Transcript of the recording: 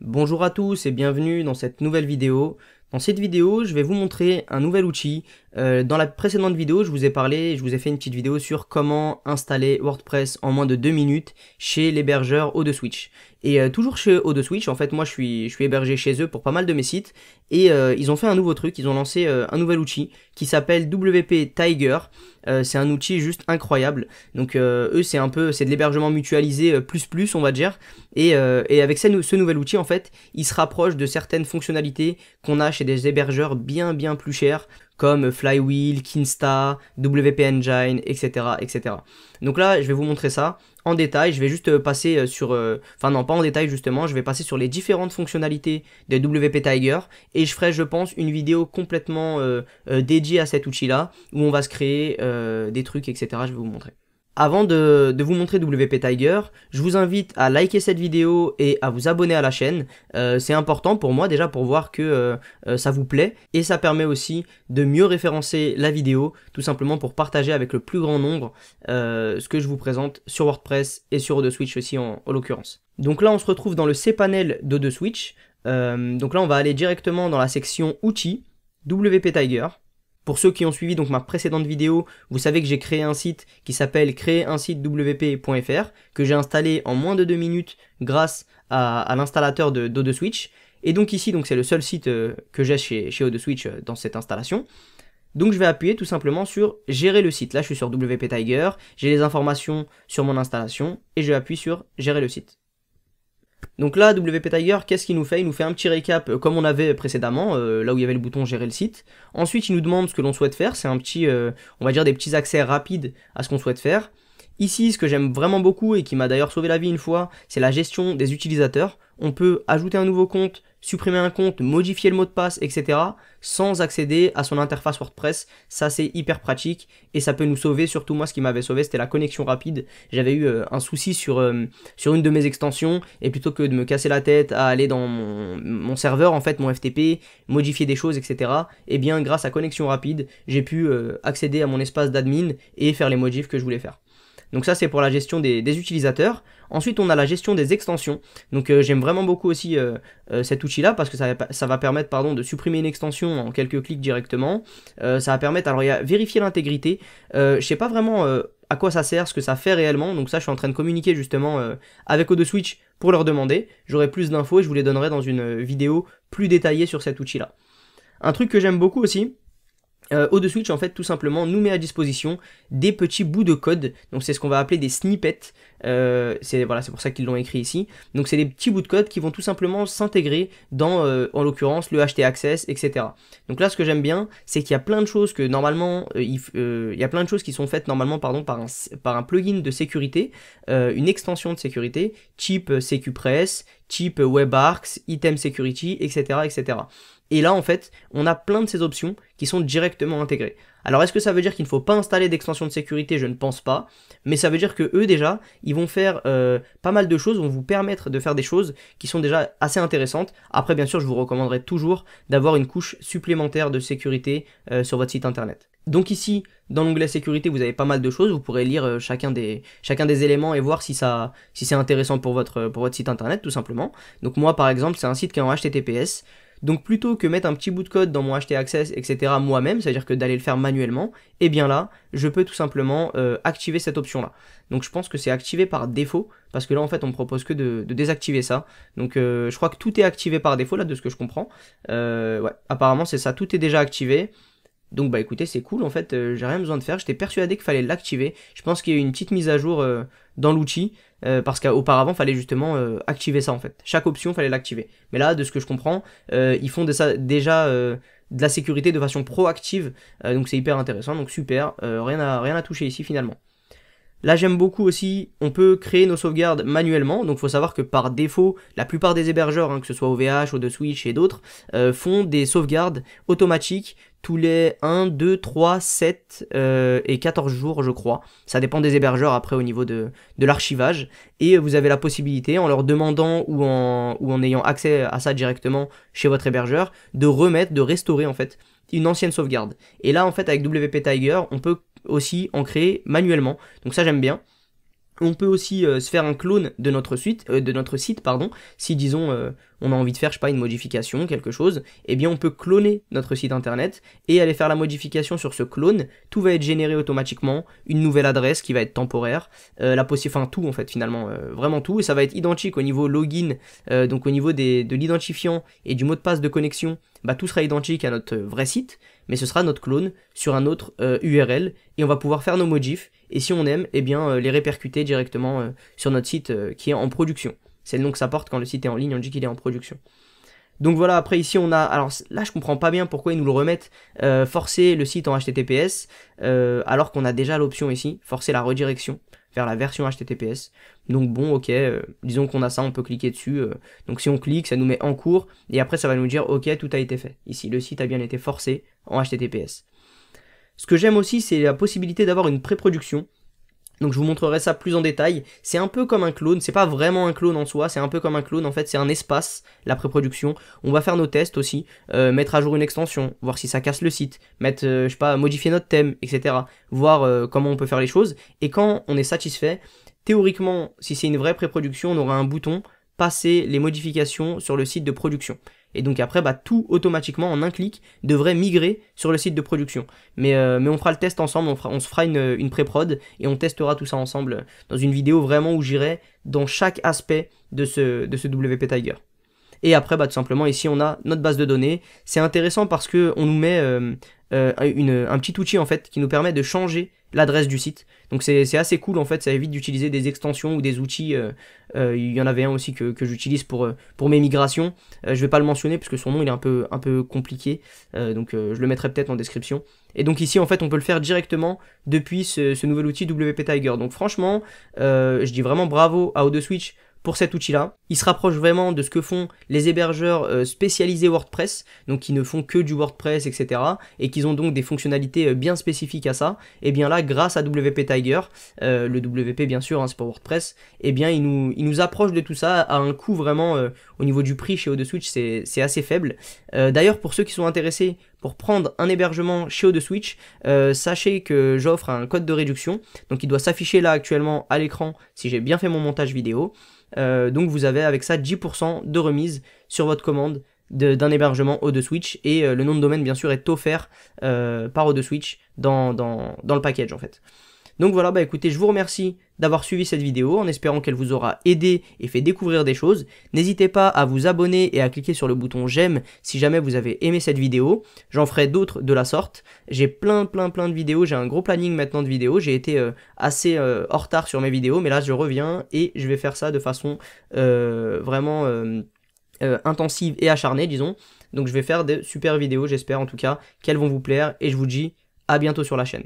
Bonjour à tous et bienvenue dans cette nouvelle vidéo. Dans cette vidéo, je vais vous montrer un nouvel outil. Dans la précédente vidéo, je vous ai fait une petite vidéo sur comment installer WordPress en moins de 2 minutes chez l'hébergeur O2Switch. Et toujours chez O2Switch, en fait, moi je suis hébergé chez eux pour pas mal de mes sites. Et ils ont fait un nouveau truc, ils ont lancé un nouvel outil qui s'appelle WP Tiger. C'est un outil juste incroyable. Donc eux, c'est de l'hébergement mutualisé plus, on va dire. Et avec ce nouvel outil, en fait, il se rapproche de certaines fonctionnalités qu'on a chez des hébergeurs bien plus chers, comme Flywheel, Kinsta, WP Engine, etc., etc. Donc là, je vais vous montrer ça en détail. Je vais juste passer enfin non, pas en détail justement, je vais passer sur les différentes fonctionnalités de WP Tiger et je ferai, je pense, une vidéo complètement dédiée à cet outil-là, où on va se créer des trucs, etc. Je vais vous montrer. Avant de vous montrer WP Tiger, je vous invite à liker cette vidéo et à vous abonner à la chaîne. C'est important pour moi déjà pour voir que ça vous plaît, et ça permet aussi de mieux référencer la vidéo, tout simplement pour partager avec le plus grand nombre ce que je vous présente sur WordPress et sur O2Switch aussi en l'occurrence. Donc là on se retrouve dans le cPanel d'O2Switch. Donc là on va aller directement dans la section outils, WP Tiger. Pour ceux qui ont suivi donc ma précédente vidéo, vous savez que j'ai créé un site qui s'appelle créer-un-site-wp.fr, que j'ai installé en moins de 2 minutes grâce à l'installateur d'O2Switch. Et donc ici, c'est le seul site que j'ai chez O2Switch dans cette installation. Donc je vais appuyer tout simplement sur gérer le site. Là je suis sur WP Tiger, j'ai les informations sur mon installation et je appuie sur gérer le site. Donc là, WP Tiger, qu'est-ce qu'il nous fait? Il nous fait un petit récap comme on avait précédemment, là où il y avait le bouton gérer le site. Ensuite, il nous demande ce que l'on souhaite faire. C'est un petit, on va dire des petits accès rapides à ce qu'on souhaite faire. Ici, ce que j'aime vraiment beaucoup et qui m'a d'ailleurs sauvé la vie une fois, c'est la gestion des utilisateurs. On peut ajouter un nouveau compte, supprimer un compte, modifier le mot de passe, etc. sans accéder à son interface WordPress. Ça, c'est hyper pratique et ça peut nous sauver. Surtout moi, ce qui m'avait sauvé, c'était la connexion rapide. J'avais eu un souci sur une de mes extensions, et plutôt que de me casser la tête à aller dans mon serveur, en fait, mon FTP, modifier des choses, etc. Et bien, grâce à connexion rapide, j'ai pu accéder à mon espace d'admin et faire les modifs que je voulais faire. Donc ça, c'est pour la gestion des utilisateurs. Ensuite, on a la gestion des extensions. Donc j'aime vraiment beaucoup aussi cet outil-là, parce que ça va permettre de supprimer une extension en quelques clics directement. Ça va permettre, alors il y a vérifier l'intégrité. Je sais pas vraiment à quoi ça sert, ce que ça fait réellement. Donc ça, je suis en train de communiquer justement avec O2Switch pour leur demander. J'aurai plus d'infos et je vous les donnerai dans une vidéo plus détaillée sur cet outil-là. Un truc que j'aime beaucoup aussi, O2Switch en fait tout simplement nous met à disposition des petits bouts de code. Donc c'est ce qu'on va appeler des snippets. C'est pour ça qu'ils l'ont écrit ici. Donc c'est des petits bouts de code qui vont tout simplement s'intégrer dans en l'occurrence le htaccess, etc. Donc là, ce que j'aime bien, c'est qu'il y a plein de choses que normalement il y a plein de choses qui sont faites normalement par un plugin de sécurité, une extension de sécurité type CQPress, type WebArcs, Item Security, etc., etc. Et là, en fait, on a plein de ces options qui sont directement intégrées. Alors, est-ce que ça veut dire qu'il ne faut pas installer d'extension de sécurité? Je ne pense pas. Mais ça veut dire que eux, déjà, ils vont faire pas mal de choses, vont vous permettre de faire des choses qui sont déjà assez intéressantes. Après, bien sûr, je vous recommanderais toujours d'avoir une couche supplémentaire de sécurité sur votre site internet. Donc ici, dans l'onglet sécurité, vous avez pas mal de choses. Vous pourrez lire chacun des éléments et voir si c'est intéressant pour votre site internet, tout simplement. Donc moi, par exemple, c'est un site qui est en HTTPS. Donc plutôt que mettre un petit bout de code dans mon htaccess, etc. moi-même, c'est-à-dire que d'aller le faire manuellement, et bien là, je peux tout simplement activer cette option-là. Donc je pense que c'est activé par défaut, parce que là en fait on me propose que de désactiver ça. Donc je crois que tout est activé par défaut là, de ce que je comprends. Ouais, apparemment c'est ça, tout est déjà activé. Donc bah écoutez, c'est cool en fait, j'ai rien besoin de faire, j'étais persuadé qu'il fallait l'activer. Je pense qu'il y a eu une petite mise à jour dans l'outil, parce qu'auparavant il fallait justement activer ça en fait. Chaque option fallait l'activer. Mais là, de ce que je comprends, ils font déjà de la sécurité de façon proactive, donc c'est hyper intéressant, donc super, rien à toucher ici finalement. Là j'aime beaucoup aussi, on peut créer nos sauvegardes manuellement, donc il faut savoir que par défaut, la plupart des hébergeurs, que ce soit OVH, O2Switch et d'autres, font des sauvegardes automatiques tous les 1, 2, 3, 7 et 14 jours je crois. Ça dépend des hébergeurs après au niveau de l'archivage. Et vous avez la possibilité, en leur demandant ou en ayant accès à ça directement chez votre hébergeur, de restaurer en fait une ancienne sauvegarde. Et là en fait avec WP Tiger, on peut aussi en créer manuellement. Donc ça j'aime bien. On peut aussi se faire un clone de notre site, pardon, si disons on a envie de faire, je sais pas, une modification, quelque chose, eh bien on peut cloner notre site internet et aller faire la modification sur ce clone. Tout va être généré automatiquement, une nouvelle adresse qui va être temporaire, enfin tout en fait finalement, vraiment tout, et ça va être identique au niveau login, donc au niveau de l'identifiant et du mot de passe de connexion, bah tout sera identique à notre vrai site, mais ce sera notre clone sur un autre URL, et on va pouvoir faire nos modifs, et si on aime, eh bien les répercuter directement sur notre site qui est en production. C'est le nom que ça porte quand le site est en ligne, on dit qu'il est en production. Donc voilà, après ici on a, alors là je comprends pas bien pourquoi ils nous le remettent, forcer le site en HTTPS, alors qu'on a déjà l'option ici, forcer la redirection vers la version HTTPS. Donc bon, ok, disons qu'on a ça, on peut cliquer dessus, donc si on clique, ça nous met en cours, et après ça va nous dire ok, tout a été fait. Ici, le site a bien été forcé en HTTPS. Ce que j'aime aussi, c'est la possibilité d'avoir une pré-production. Donc je vous montrerai ça plus en détail. C'est un peu comme un clone, c'est pas vraiment un clone en soi, c'est un peu comme un clone, en fait c'est un espace, la pré-production. On va faire nos tests aussi, mettre à jour une extension, voir si ça casse le site, mettre, je sais pas, modifier notre thème, etc. Voir comment on peut faire les choses. Et quand on est satisfait, théoriquement, si c'est une vraie pré-production, on aura un bouton passer les modifications sur le site de production. Et donc après, bah, tout automatiquement, en un clic, devrait migrer sur le site de production. Mais on fera le test ensemble, on se fera une pré-prod, et on testera tout ça ensemble dans une vidéo vraiment où j'irai dans chaque aspect de ce WP Tiger. Et après, bah, tout simplement, ici, on a notre base de données. C'est intéressant parce qu'on nous met un petit outil, en fait, qui nous permet de changer l'adresse du site. Donc c'est assez cool, en fait, ça évite d'utiliser des extensions ou des outils. Il y en avait un aussi que j'utilise pour mes migrations. Je vais pas le mentionner parce que son nom il est un peu compliqué, donc je le mettrai peut-être en description. Et donc ici, en fait, on peut le faire directement depuis ce nouvel outil WP Tiger. Donc franchement, je dis vraiment bravo à O2Switch pour cet outil-là. Il se rapproche vraiment de ce que font les hébergeurs spécialisés WordPress, donc qui ne font que du WordPress, etc. et qui ont donc des fonctionnalités bien spécifiques à ça. Et bien là, grâce à WP Tiger, le WP bien sûr, hein, c'est pour WordPress, et bien il nous approche de tout ça à un coût vraiment, au niveau du prix chez O2Switch, c'est assez faible. D'ailleurs, pour ceux qui sont intéressés pour prendre un hébergement chez O2Switch, sachez que j'offre un code de réduction, donc il doit s'afficher là actuellement à l'écran si j'ai bien fait mon montage vidéo. Donc vous avez avec ça 10% de remise sur votre commande d'un hébergement O2Switch, et le nom de domaine bien sûr est offert par O2Switch dans le package en fait. Donc voilà, bah écoutez, je vous remercie d'avoir suivi cette vidéo en espérant qu'elle vous aura aidé et fait découvrir des choses. N'hésitez pas à vous abonner et à cliquer sur le bouton j'aime si jamais vous avez aimé cette vidéo. J'en ferai d'autres de la sorte. J'ai plein de vidéos, j'ai un gros planning maintenant de vidéos. J'ai été assez en retard sur mes vidéos, mais là je reviens et je vais faire ça de façon vraiment intensive et acharnée, disons. Donc je vais faire de super vidéos, j'espère en tout cas qu'elles vont vous plaire, et je vous dis à bientôt sur la chaîne.